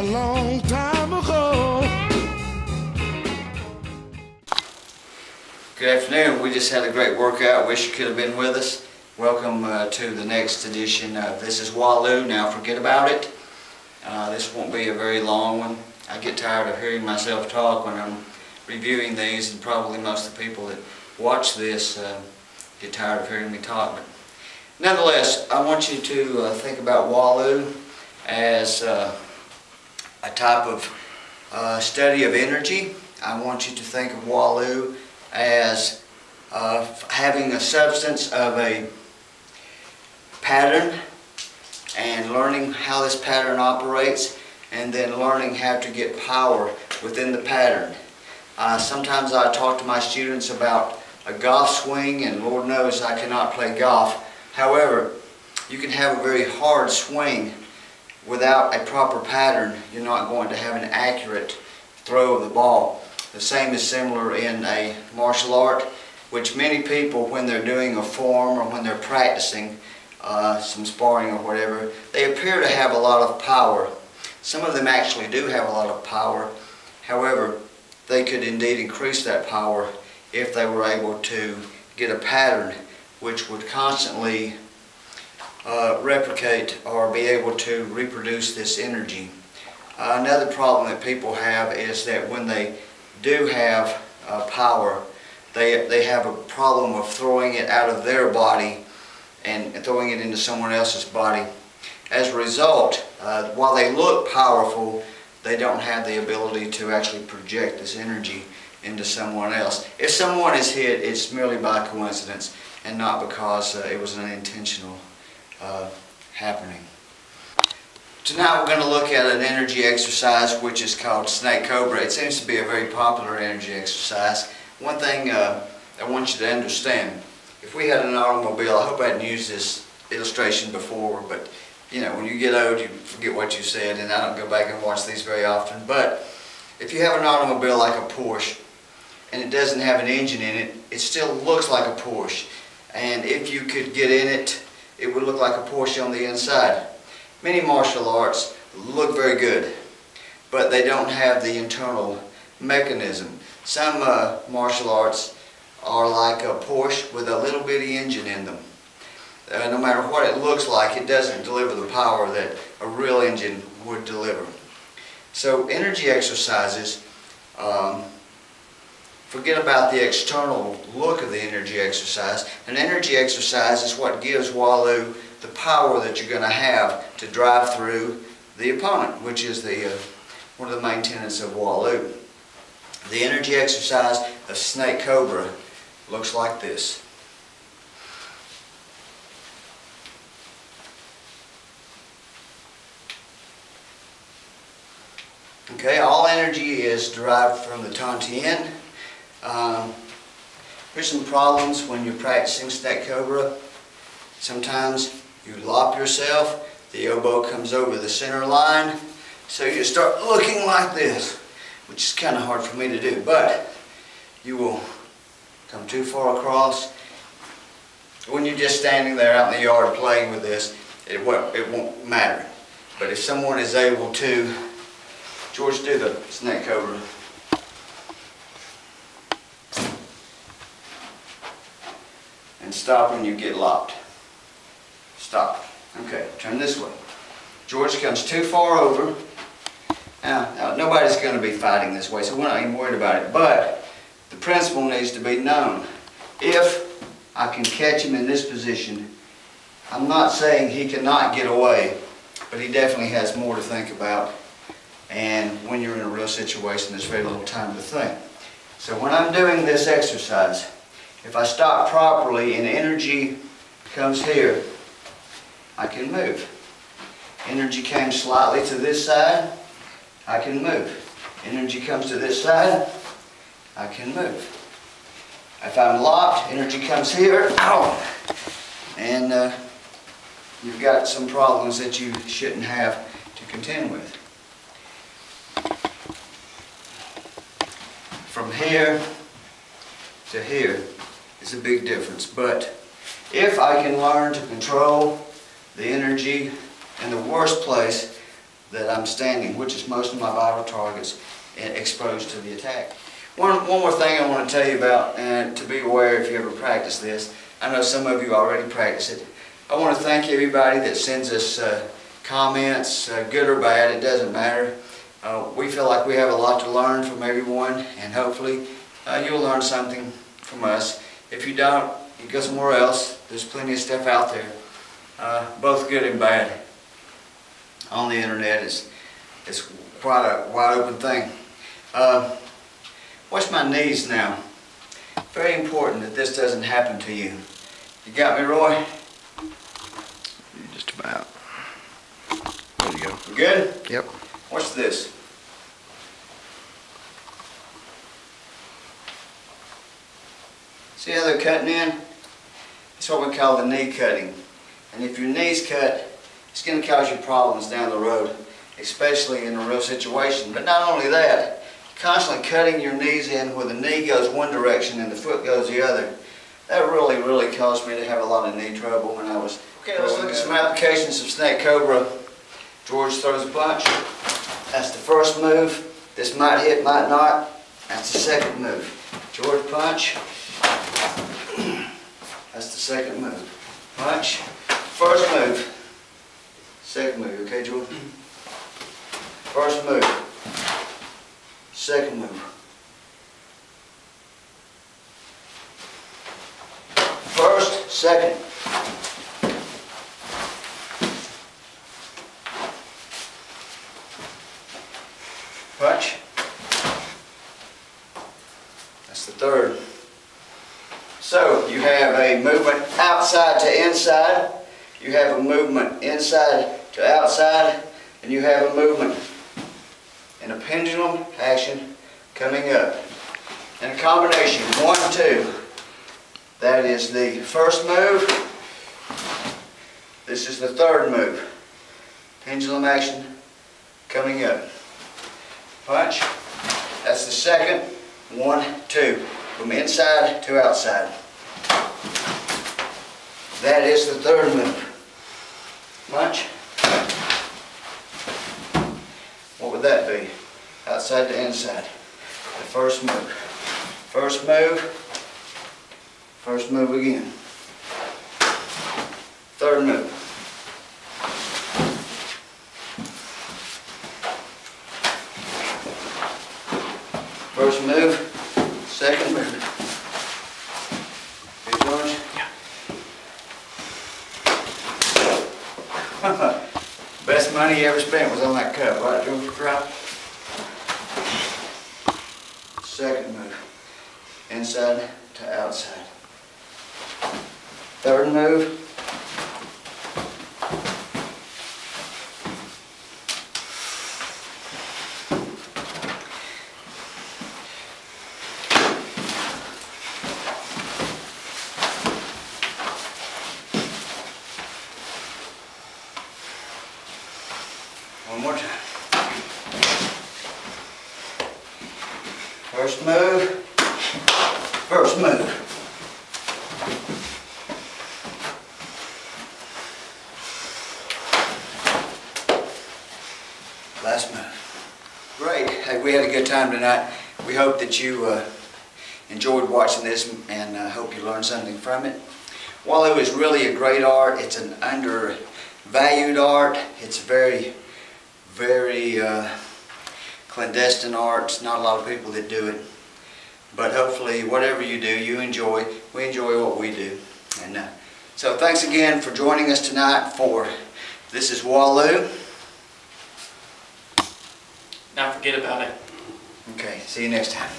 a long time ago. Good afternoon. We just had a great workout. Wish you could have been with us. Welcome to the next edition of This is Walu. Now forget about it. This won't be a very long one. I get tired of hearing myself talk when I'm reviewing these, and probably most of the people that watch this get tired of hearing me talk. But nonetheless, I want you to think about Walu as a type of study of energy. I want you to think of Walu as having a substance of a pattern and learning how this pattern operates, and then learning how to get power within the pattern. Sometimes I talk to my students about a golf swing, and Lord knows I cannot play golf. However, you can have a very hard swing without a proper pattern. You're not going to have an accurate throw of the ball. The same is similar in a martial art, which many people, when they're doing a form or when they're practicing some sparring or whatever, they appear to have a lot of power. Some of them actually do have a lot of power. However, they could indeed increase that power if they were able to get a pattern which would constantly replicate or be able to reproduce this energy. Another problem that people have is that when they do have power, they have a problem of throwing it out of their body and throwing it into someone else's body. As a result, while they look powerful, they don't have the ability to actually project this energy into someone else. If someone is hit, it's merely by coincidence and not because it was an intentional happening. Tonight we're going to look at an energy exercise which is called Snake Cobra. It seems to be a very popular energy exercise. One thing I want you to understand, if we had an automobile, I hope I hadn't used this illustration before, but you know, when you get old you forget what you said, and I don't go back and watch these very often. But if you have an automobile like a Porsche and it doesn't have an engine in it, it still looks like a Porsche. And if you could get in it, it would look like a Porsche on the inside. Many martial arts look very good, but they don't have the internal mechanism. Some martial arts are like a Porsche with a little bitty engine in them. No matter what it looks like, it doesn't deliver the power that a real engine would deliver. So energy exercises, forget about the external look of the energy exercise. An energy exercise is what gives Walu the power that you're going to have to drive through the opponent, which is one of the main tenets of Walu. The energy exercise of Snake Cobra looks like this. Okay, all energy is derived from the Tantien. Here's some problems when you're practicing Snake Cobra. Sometimes you lop yourself, the elbow comes over the center line, so you start looking like this, which is kind of hard for me to do, but you will come too far across. When you're just standing there out in the yard playing with this, it won't matter. But if someone is able to, George, do the Snake Cobra. And stop when you get locked. Stop. Okay, turn this way. George comes too far over. Now nobody's going to be fighting this way, so we're not even worried about it. But the principle needs to be known. If I can catch him in this position, I'm not saying he cannot get away, but he definitely has more to think about. And when you're in a real situation, there's very little time to think. So when I'm doing this exercise, if I stop properly and energy comes here, I can move. Energy came slightly to this side, I can move. Energy comes to this side, I can move. If I'm locked, energy comes here, ow! And you've got some problems that you shouldn't have to contend with. From here to here is a big difference, but if I can learn to control the energy in the worst place, that I'm standing, which is most of my vital targets exposed to the attack. One more thing I want to tell you about, and to be aware if you ever practice this. I know some of you already practice it. I want to thank everybody that sends us comments, good or bad, it doesn't matter. We feel like we have a lot to learn from everyone, and hopefully you'll learn something from us. If you don't, you go somewhere else. There's plenty of stuff out there, both good and bad. On the internet, it's quite a wide open thing. Watch my knees now. Very important that this doesn't happen to you. You got me, Roy? Just about. There you go. You good? Yep. Watch this. See how they're cutting in? That's what we call the knee cutting. And if your knee's cut, it's going to cause you problems down the road, especially in a real situation. But not only that, constantly cutting your knees in where the knee goes one direction and the foot goes the other. That really caused me to have a lot of knee trouble when I was... Okay, let's look at some applications of snake cobra. George throws a punch. That's the first move. This might hit, might not. That's the second move. George punch. That's the second move. Punch. First move. Second move. Okay, George? First move. Second move. First, second. Punch. That's the third. So you have a movement outside to inside, you have a movement inside to outside, and you have a movement in a pendulum action coming up. And a combination, 1, 2. That is the first move. This is the third move. Pendulum action coming up. Punch. That's the second. 1, 2. From inside to outside. That is the third move. Punch. What would that be? Outside to inside. The first move. First move. First move again. Third move. First move. Second move. Okay, George? Yeah. Best money you ever spent was on that cup, right, George? Right. Second move. Inside to outside. Third move. One more time. First move. First move. Last move. Great. Hey, we had a good time tonight. We hope that you enjoyed watching this and hope you learned something from it. Walu is really a great art. It's an undervalued art. It's very clandestine art. It's not a lot of people that do it. But hopefully whatever you do, you enjoy. We enjoy what we do. And so thanks again for joining us tonight for This is Walu. Not forget about it. Okay, see you next time.